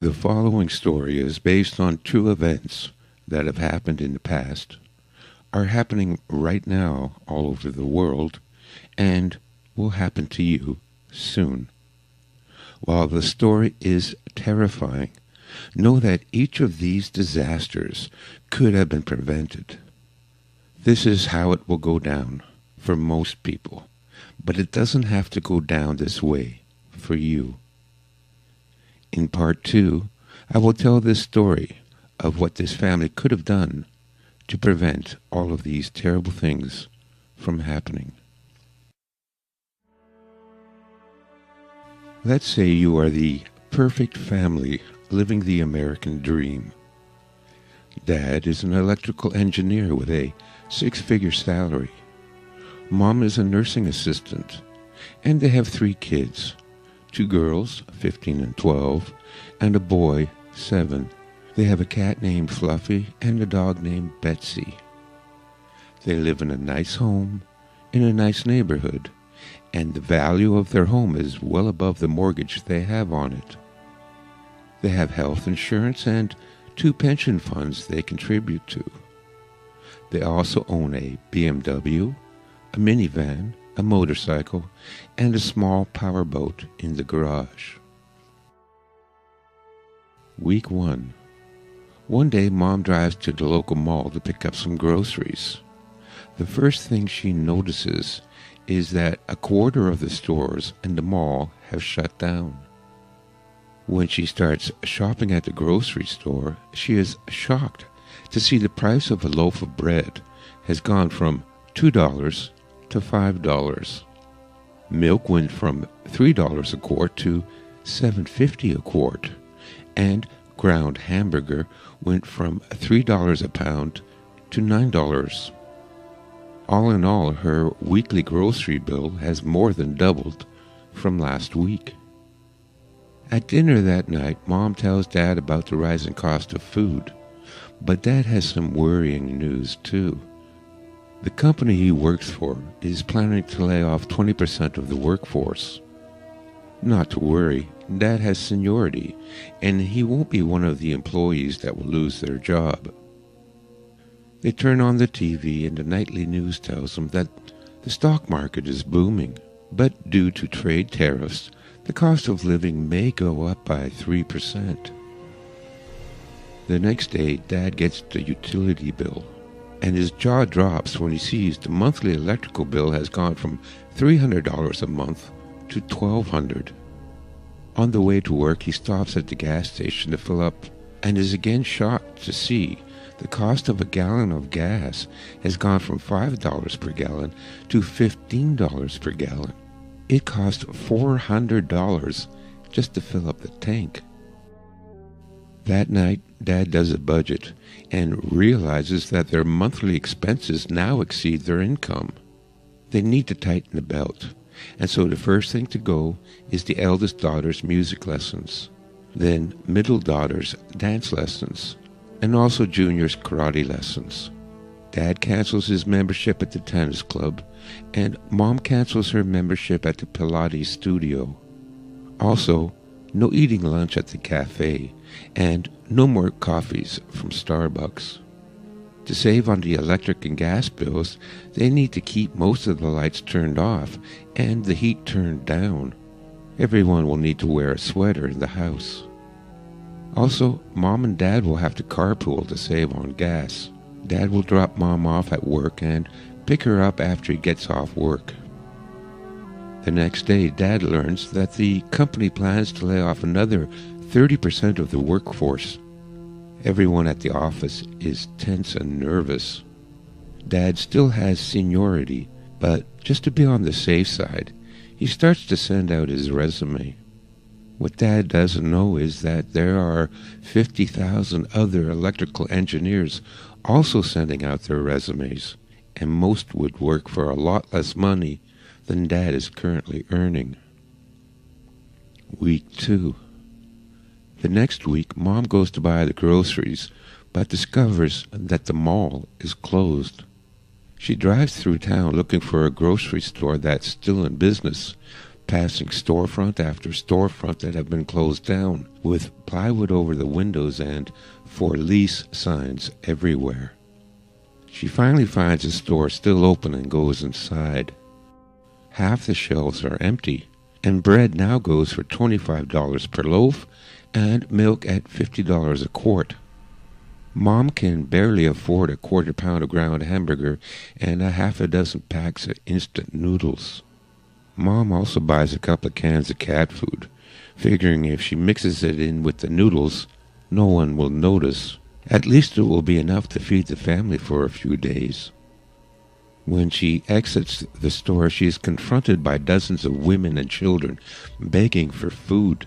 The following story is based on true events that have happened in the past, are happening right now all over the world, and will happen to you soon. While the story is terrifying, know that each of these disasters could have been prevented. This is how it will go down for most people, but it doesn't have to go down this way for you. In part 2, I will tell this story of what this family could have done to prevent all of these terrible things from happening. Let's say you are the perfect family living the American dream. Dad is an electrical engineer with a six-figure salary. Mom is a nursing assistant, and they have 3 kids. 2 girls, 15 and 12, and a boy, 7. They have a cat named Fluffy and a dog named Betsy. They live in a nice home, in a nice neighborhood, and the value of their home is well above the mortgage they have on it. They have health insurance and 2 pension funds they contribute to. They also own a BMW, a minivan, a motorcycle, and a small powerboat in the garage. Week 1. One day, Mom drives to the local mall to pick up some groceries. The first thing she notices is that a quarter of the stores in the mall have shut down. When she starts shopping at the grocery store, she is shocked to see the price of a loaf of bread has gone from $2 to $5. Milk went from $3 a quart to $7.50 a quart, and ground hamburger went from $3 a pound to $9. All in all, her weekly grocery bill has more than doubled from last week. At dinner that night, Mom tells Dad about the rising cost of food, but Dad has some worrying news too. The company he works for is planning to lay off 20% of the workforce. Not to worry, Dad has seniority, and he won't be one of the employees that will lose their job. They turn on the TV and the nightly news tells them that the stock market is booming, but due to trade tariffs, the cost of living may go up by 3%. The next day, Dad gets the utility bill, and his jaw drops when he sees the monthly electrical bill has gone from $300 a month to $1,200. On the way to work, he stops at the gas station to fill up and is again shocked to see the cost of a gallon of gas has gone from $5 per gallon to $15 per gallon. It costs $400 just to fill up the tank. That night, Dad does a budget and realizes that their monthly expenses now exceed their income. They need to tighten the belt, and so the first thing to go is the eldest daughter's music lessons, then middle daughter's dance lessons, and also junior's karate lessons. Dad cancels his membership at the tennis club, and Mom cancels her membership at the Pilates studio. Also, no eating lunch at the cafe, and no more coffees from Starbucks. To save on the electric and gas bills, they need to keep most of the lights turned off and the heat turned down. Everyone will need to wear a sweater in the house. Also, Mom and Dad will have to carpool to save on gas. Dad will drop Mom off at work and pick her up after he gets off work. The next day, Dad learns that the company plans to lay off another 30% of the workforce. Everyone at the office is tense and nervous. Dad still has seniority, but just to be on the safe side, he starts to send out his resume. What Dad doesn't know is that there are 50,000 other electrical engineers also sending out their resumes, and most would work for a lot less money than Dad is currently earning. Week 2. The next week, Mom goes to buy the groceries, but discovers that the mall is closed. She drives through town looking for a grocery store that's still in business, passing storefront after storefront that have been closed down, with plywood over the windows and for lease signs everywhere. She finally finds a store still open and goes inside. Half the shelves are empty, and bread now goes for $25 per loaf and milk at $50 a quart. Mom can barely afford a quarter pound of ground hamburger and a half a dozen packs of instant noodles. Mom also buys a couple of cans of cat food, figuring if she mixes it in with the noodles, no one will notice. At least it will be enough to feed the family for a few days. When she exits the store, she is confronted by dozens of women and children begging for food.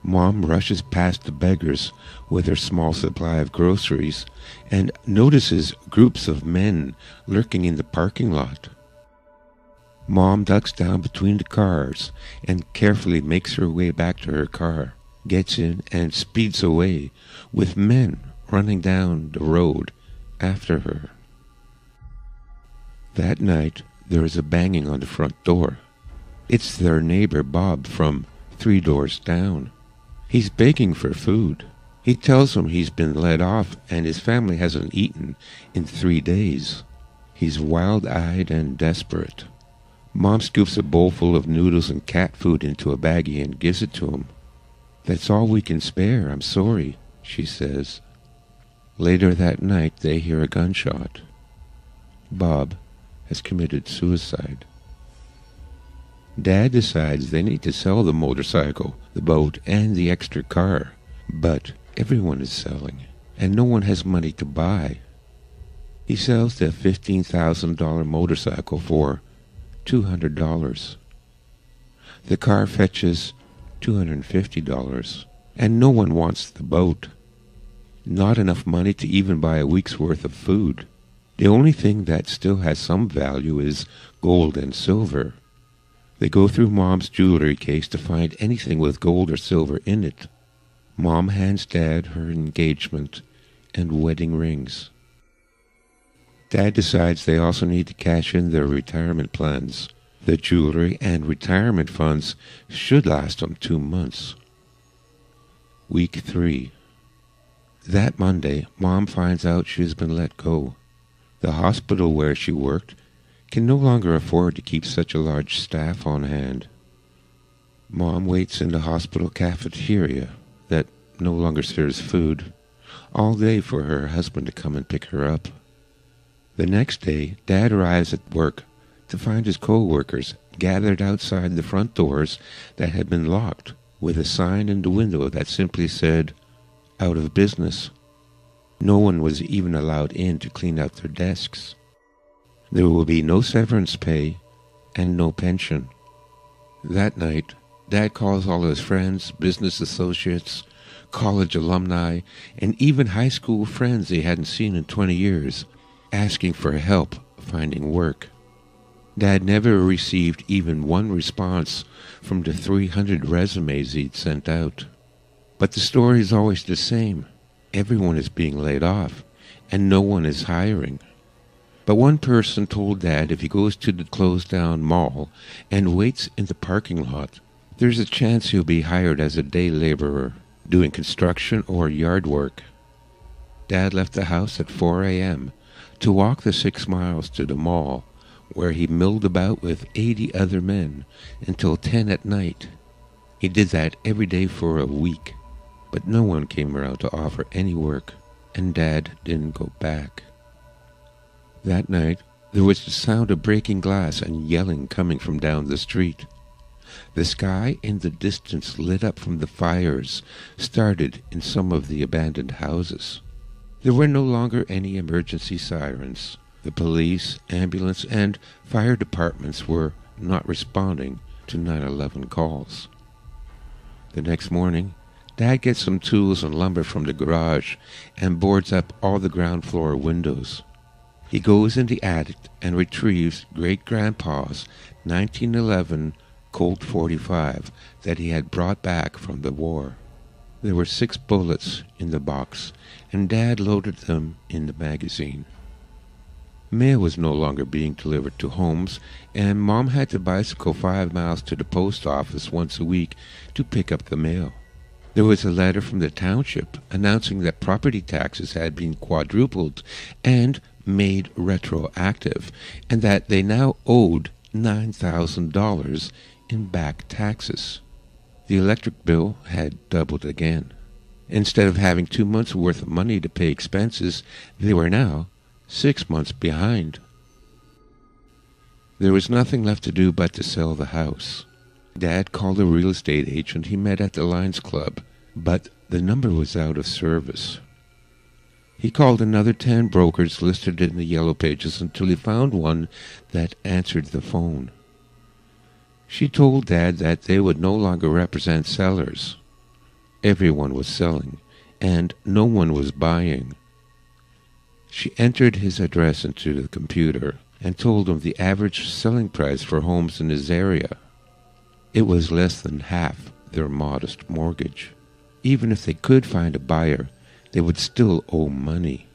Mom rushes past the beggars with her small supply of groceries and notices groups of men lurking in the parking lot. Mom ducks down between the cars and carefully makes her way back to her car, gets in and speeds away, with men running down the road after her. That night, there is a banging on the front door. It's their neighbor Bob from 3 doors down. He's begging for food. He tells them he's been let off and his family hasn't eaten in 3 days. He's wild-eyed and desperate. Mom scoops a bowl full of noodles and cat food into a baggie and gives it to him. "That's all we can spare, I'm sorry," she says. Later that night, they hear a gunshot. Bob has committed suicide. Dad decides they need to sell the motorcycle, the boat, and the extra car. But everyone is selling, and no one has money to buy. He sells the $15,000 motorcycle for $200. The car fetches $250, and no one wants the boat. Not enough money to even buy a week's worth of food. The only thing that still has some value is gold and silver. They go through Mom's jewelry case to find anything with gold or silver in it. Mom hands Dad her engagement and wedding rings. Dad decides they also need to cash in their retirement plans. The jewelry and retirement funds should last them 2 months. Week 3. That Monday, Mom finds out she has been let go. The hospital where she worked can no longer afford to keep such a large staff on hand. Mom waits in the hospital cafeteria that no longer serves food all day for her husband to come and pick her up. The next day, Dad arrives at work to find his co-workers gathered outside the front doors that had been locked, with a sign in the window that simply said, "Out of business." No one was even allowed in to clean out their desks. There will be no severance pay and no pension. That night, Dad calls all his friends, business associates, college alumni, and even high school friends he hadn't seen in 20 years, asking for help finding work. Dad never received even one response from the 300 resumes he'd sent out. But the story is always the same. Everyone is being laid off, and no one is hiring. But one person told Dad if he goes to the closed-down mall and waits in the parking lot, there's a chance he'll be hired as a day laborer, doing construction or yard work. Dad left the house at 4 a.m. to walk the 6 miles to the mall, where he milled about with 80 other men until 10 at night. He did that every day for a week. But no one came around to offer any work, and Dad didn't go back. That night, there was the sound of breaking glass and yelling coming from down the street. The sky in the distance lit up from the fires started in some of the abandoned houses. There were no longer any emergency sirens. The police, ambulance, and fire departments were not responding to 911 calls. The next morning, Dad gets some tools and lumber from the garage and boards up all the ground floor windows. He goes in the attic and retrieves Great-Grandpa's 1911 Colt .45 that he had brought back from the war. There were 6 bullets in the box, and Dad loaded them in the magazine. Mail was no longer being delivered to homes, and Mom had to bicycle 5 miles to the post office once a week to pick up the mail. There was a letter from the township announcing that property taxes had been quadrupled and made retroactive, and that they now owed $9,000 in back taxes. The electric bill had doubled again. Instead of having 2 months' worth of money to pay expenses, they were now 6 months behind. There was nothing left to do but to sell the house. Dad called a real estate agent he met at the Lions Club, but the number was out of service. He called another 10 brokers listed in the Yellow Pages until he found one that answered the phone. She told Dad that they would no longer represent sellers. Everyone was selling, and no one was buying. She entered his address into the computer and told him the average selling price for homes in his area. It was less than half their modest mortgage. Even if they could find a buyer, they would still owe money.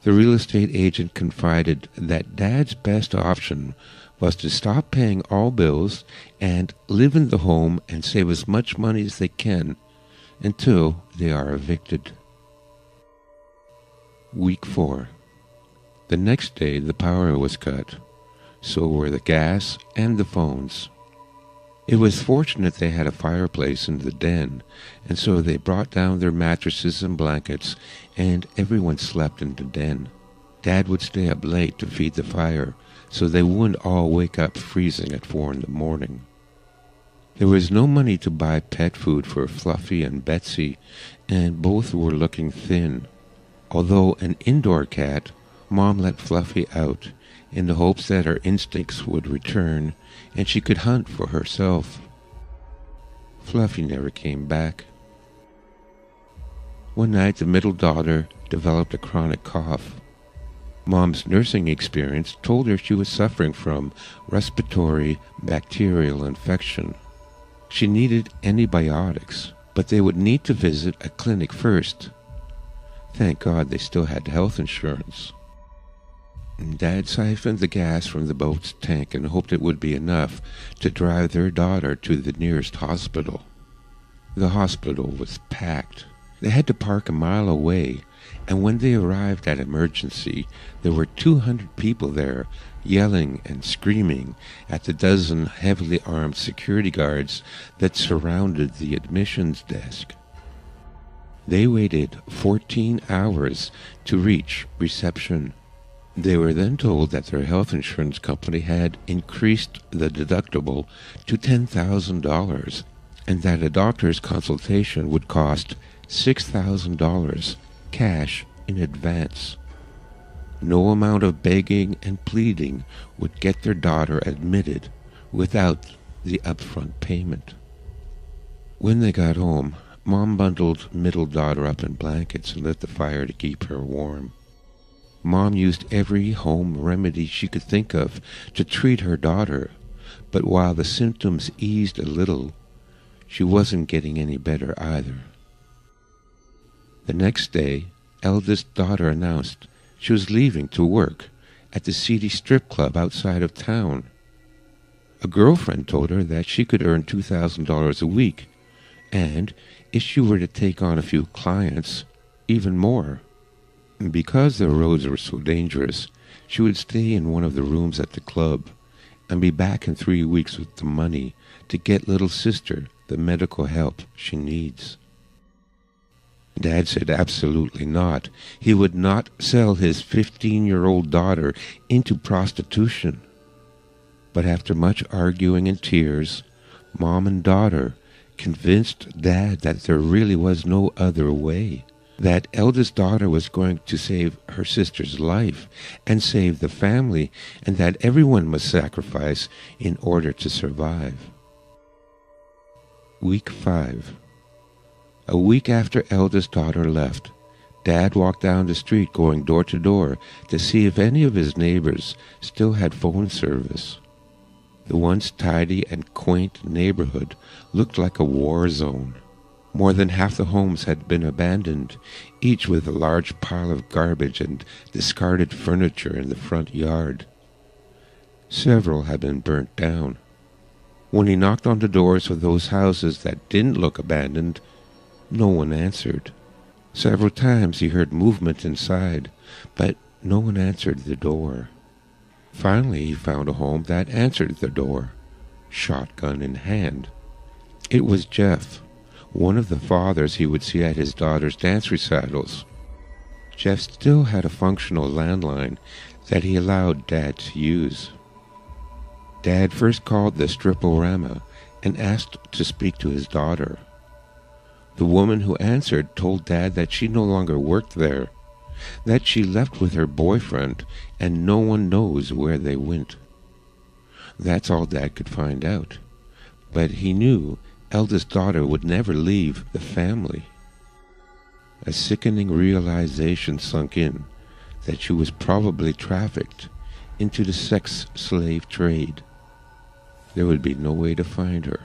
The real estate agent confided that Dad's best option was to stop paying all bills and live in the home and save as much money as they can until they are evicted. Week 4. The next day the power was cut. So were the gas and the phones. It was fortunate they had a fireplace in the den, and so they brought down their mattresses and blankets, and everyone slept in the den. Dad would stay up late to feed the fire, so they wouldn't all wake up freezing at 4 in the morning. There was no money to buy pet food for Fluffy and Betsy, and both were looking thin. Although an indoor cat, Mom let Fluffy out, in the hopes that her instincts would return and she could hunt for herself. Fluffy never came back. One night the middle daughter developed a chronic cough. Mom's nursing experience told her she was suffering from respiratory bacterial infection. She needed antibiotics, but they would need to visit a clinic first. Thank God they still had health insurance. Dad siphoned the gas from the boat's tank and hoped it would be enough to drive their daughter to the nearest hospital. The hospital was packed. They had to park a mile away, and when they arrived at emergency, there were 200 people there, yelling and screaming at the dozen heavily armed security guards that surrounded the admissions desk. They waited 14 hours to reach reception. They were then told that their health insurance company had increased the deductible to $10,000 and that a doctor's consultation would cost $6,000 cash in advance. No amount of begging and pleading would get their daughter admitted without the upfront payment. When they got home, Mom bundled middle daughter up in blankets and lit the fire to keep her warm. Mom used every home remedy she could think of to treat her daughter, but while the symptoms eased a little, she wasn't getting any better either. The next day, eldest daughter announced she was leaving to work at the seedy strip club outside of town. A girlfriend told her that she could earn $2,000 a week, and if she were to take on a few clients, even more. Because the roads were so dangerous, she would stay in one of the rooms at the club and be back in 3 weeks with the money to get little sister the medical help she needs. Dad said absolutely not. He would not sell his 15-year-old daughter into prostitution. But after much arguing and tears, Mom and daughter convinced Dad that there really was no other way. That eldest daughter was going to save her sister's life and save the family, and that everyone must sacrifice in order to survive. Week 5. A week after eldest daughter left, Dad walked down the street going door to door to see if any of his neighbors still had phone service. The once tidy and quaint neighborhood looked like a war zone. More than half the homes had been abandoned, each with a large pile of garbage and discarded furniture in the front yard. Several had been burnt down. When he knocked on the doors of those houses that didn't look abandoned, no one answered. Several times he heard movement inside, but no one answered the door. Finally, he found a home that answered the door, shotgun in hand. It was Jeff, one of the fathers he would see at his daughter's dance recitals. Jeff still had a functional landline that he allowed Dad to use. Dad first called the Strip-O-Rama and asked to speak to his daughter. The woman who answered told Dad that she no longer worked there, that she left with her boyfriend and no one knows where they went. That's all Dad could find out, but he knew eldest daughter would never leave the family. A sickening realization sunk in that she was probably trafficked into the sex slave trade. There would be no way to find her.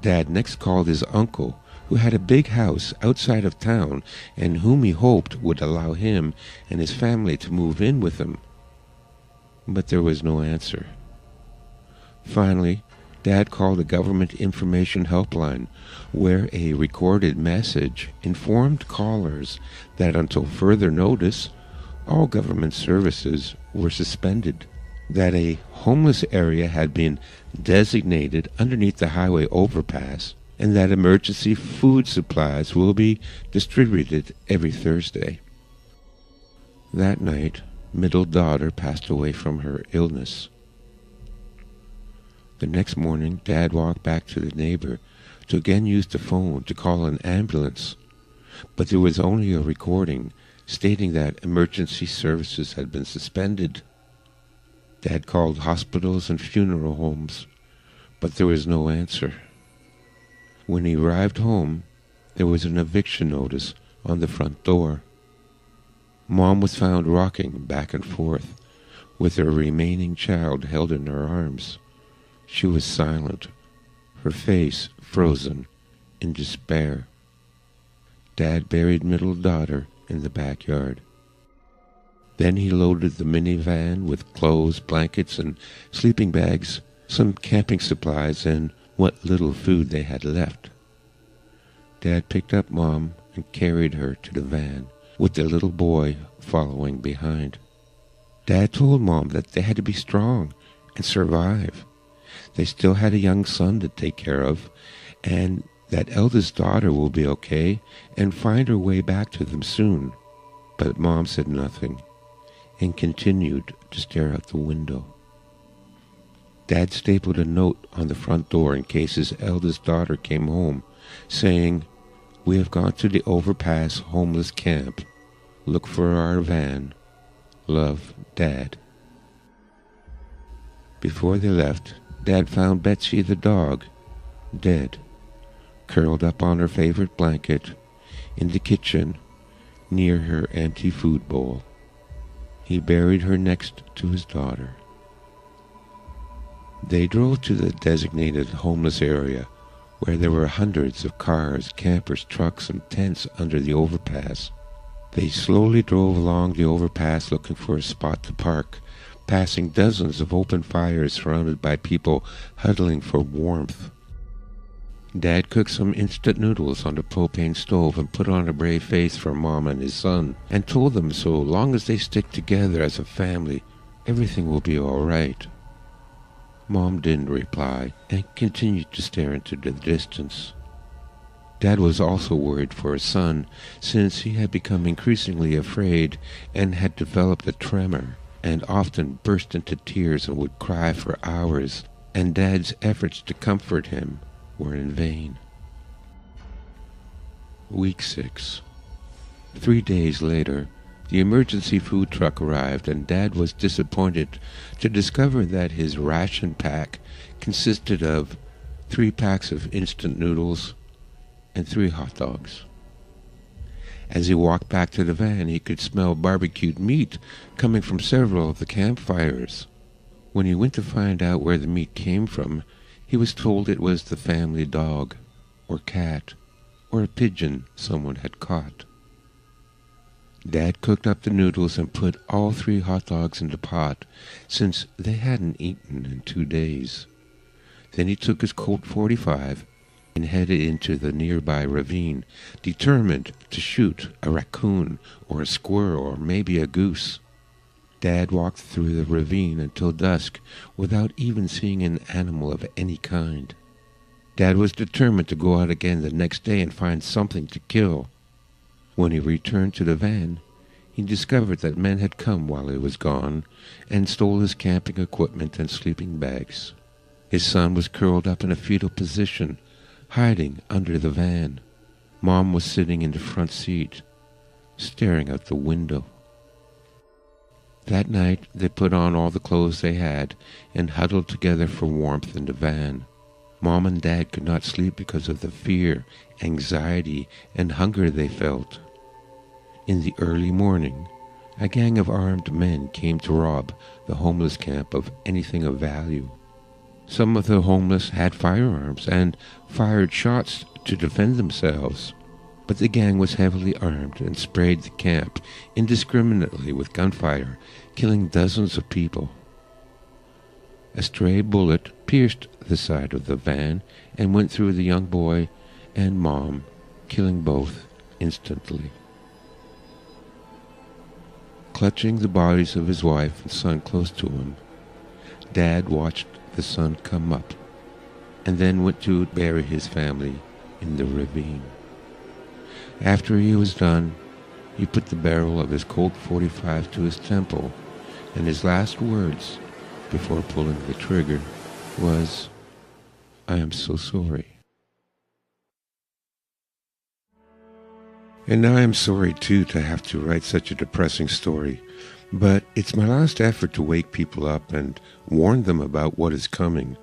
Dad next called his uncle, who had a big house outside of town and whom he hoped would allow him and his family to move in with him. But there was no answer. Finally, Dad called a government information helpline, where a recorded message informed callers that until further notice, all government services were suspended, that a homeless area had been designated underneath the highway overpass, and that emergency food supplies will be distributed every Thursday. That night, middle daughter passed away from her illness. The next morning, Dad walked back to the neighbor to again use the phone to call an ambulance, but there was only a recording stating that emergency services had been suspended. Dad called hospitals and funeral homes, but there was no answer. When he arrived home, there was an eviction notice on the front door. Mom was found rocking back and forth, with her remaining child held in her arms. She was silent, her face frozen in despair. Dad buried middle daughter in the backyard. Then he loaded the minivan with clothes, blankets, and sleeping bags, some camping supplies, and what little food they had left. Dad picked up Mom and carried her to the van, with the little boy following behind. Dad told Mom that they had to be strong and survive. They still had a young son to take care of, and that eldest daughter will be okay and find her way back to them soon. But Mom said nothing and continued to stare out the window. Dad stapled a note on the front door in case his eldest daughter came home, saying, "We have gone to the overpass homeless camp. Look for our van. Love, Dad." Before they left, Dad found Betsy the dog, dead, curled up on her favorite blanket, in the kitchen, near her empty food bowl. He buried her next to his daughter. They drove to the designated homeless area, where there were hundreds of cars, campers, trucks, and tents under the overpass. They slowly drove along the overpass looking for a spot to park, passing dozens of open fires surrounded by people huddling for warmth. Dad cooked some instant noodles on the propane stove and put on a brave face for Mom and his son, and told them so long as they stick together as a family, everything will be all right. Mom didn't reply and continued to stare into the distance. Dad was also worried for his son, since he had become increasingly afraid and had developed a tremor, and often burst into tears and would cry for hours, and Dad's efforts to comfort him were in vain. Week 6. 3 days later, the emergency food truck arrived, and Dad was disappointed to discover that his ration pack consisted of 3 packs of instant noodles and 3 hot dogs. As he walked back to the van, he could smell barbecued meat coming from several of the campfires. When he went to find out where the meat came from, he was told it was the family dog, or cat, or a pigeon someone had caught. Dad cooked up the noodles and put all 3 hot dogs in the pot, since they hadn't eaten in 2 days. Then he took his Colt 45 and headed into the nearby ravine, determined to shoot a raccoon or a squirrel or maybe a goose. Dad walked through the ravine until dusk without even seeing an animal of any kind. Dad was determined to go out again the next day and find something to kill. When he returned to the van, he discovered that men had come while he was gone and stole his camping equipment and sleeping bags. His son was curled up in a fetal position, hiding under the van. Mom was sitting in the front seat, staring out the window. That night, they put on all the clothes they had and huddled together for warmth in the van. Mom and Dad could not sleep because of the fear, anxiety, and hunger they felt. In the early morning, a gang of armed men came to rob the homeless camp of anything of value. Some of the homeless had firearms and fired shots to defend themselves, but the gang was heavily armed and sprayed the camp indiscriminately with gunfire, killing dozens of people. A stray bullet pierced the side of the van and went through the young boy and Mom, killing both instantly. Clutching the bodies of his wife and son close to him, Dad watched the sun come up and then went to bury his family in the ravine. After he was done, he put the barrel of his Colt 45 to his temple, and his last words before pulling the trigger was, "I am so sorry." And I am sorry too to have to write such a depressing story, but it's my last effort to wake people up and warn them about what is coming.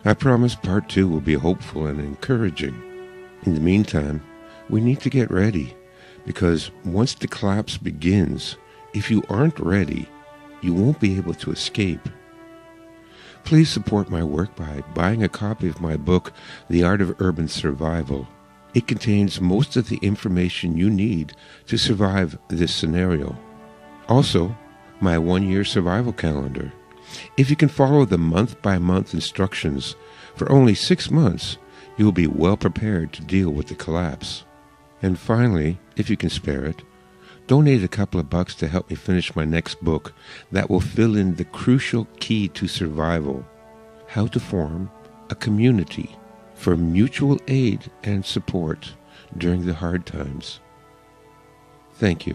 I promise part 2 will be hopeful and encouraging. In the meantime, we need to get ready, because once the collapse begins, if you aren't ready, you won't be able to escape. Please support my work by buying a copy of my book, The Art of Urban Survival. It contains most of the information you need to survive this scenario. Also, my 1-year survival calendar. If you can follow the month-by-month instructions for only 6 months, you will be well prepared to deal with the collapse. And finally, if you can spare it, donate a couple of bucks to help me finish my next book that will fill in the crucial key to survival: how to form a community for mutual aid and support during the hard times. Thank you.